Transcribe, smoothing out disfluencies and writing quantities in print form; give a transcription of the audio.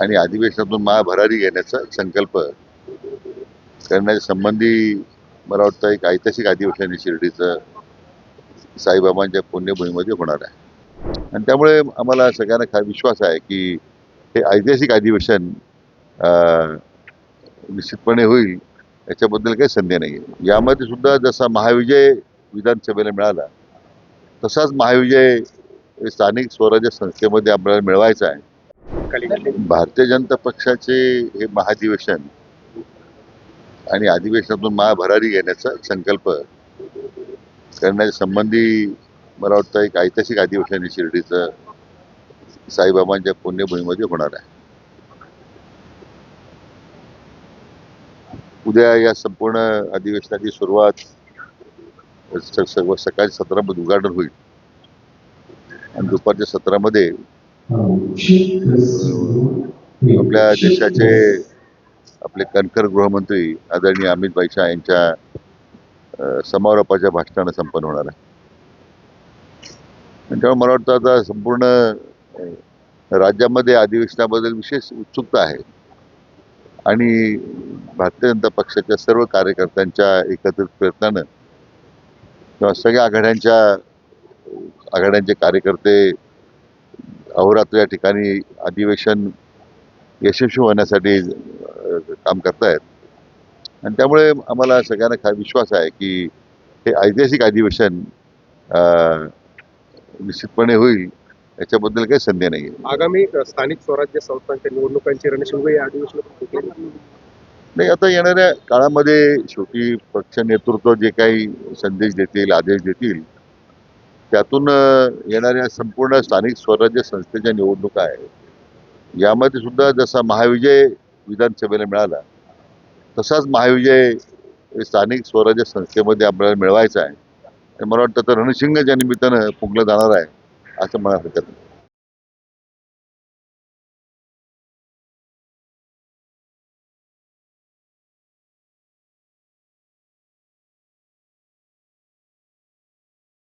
आणि अधिवेशनातून महाभरारी घेण्याचा संकल्प करण्याच्या संबंधी मला वाटतं एक ऐतिहासिक अधिवेशन हे शिर्डीचं साईबाबांच्या पुण्यभूमीमध्ये होणार आहे. आणि त्यामुळे आम्हाला सगळ्यांना विश्वास आहे की हे ऐतिहासिक अधिवेशन निश्चितपणे होईल, याच्याबद्दल काही संदेह नाही आहे. यामध्ये सुद्धा जसा महाविजय विधानसभेला मिळाला, तसाच महाविजय स्थानिक स्वराज्य संस्थेमध्ये आपल्याला मिळवायचा आहे. भारतीय जनता पक्षाचे हे महाधिवेशन आणि अधिवेशनातून महाभरारी घेण्याचा संकल्प करण्याच्या संबंधी मला वाटतं एक ऐतिहासिक अधिवेशन हे शिर्डीचं साईबाबांच्या पुण्यभूमीमध्ये होणार आहे. उद्या या संपूर्ण अधिवेशनाची सुरुवात सकाळी सत्रामध्ये उद्घाटन होईल आणि दुपारच्या सत्रामध्ये आपल्या देशाचे आपले कणखर गृहमंत्री आदरणीय अमित भाई शाह यांच्या समारोपाच्या भाषणानं संपन्न होणार आहे. आणि त्यामुळे मला वाटतं आता संपूर्ण राज्यामध्ये अधिवेशनाबद्दल विशेष उत्सुकता आहे आणि भारतीय जनता पक्षाच्या सर्व कार्यकर्त्यांच्या एकत्रित प्रयत्नानं किंवा सगळ्या आघाड्यांचे कार्यकर्ते अहोरात्र या ठिकाणी अधिवेशन यशस्वी होण्यासाठी काम करतायत. आणि त्यामुळे आम्हाला सगळ्यांना विश्वास आहे की हे ऐतिहासिक अधिवेशन निश्चितपणे होईल, याच्याबद्दल काही संदेह नाही आहे. आगामी स्थानिक स्वराज्य संस्थांच्या निवडणुकांची रणशिंग या अधिवेशनात नाही, आता येणाऱ्या काळामध्ये शेवटी पक्ष नेतृत्व जे काही संदेश देतील, आदेश देतील, त्यातून येणाऱ्या संपूर्ण स्थानिक स्वराज्य संस्थेच्या निवडणुका आहेत. यामध्ये सुद्धा जसा महाविजय विधानसभेला मिळाला, तसाच महाविजय स्थानिक स्वराज्य संस्थेमध्ये आपल्याला मिळवायचा आहे. मला वाटतं तर रणशिंग ज्या निमित्तानं फुंकलं जाणार आहे असं मला हरकत नाही.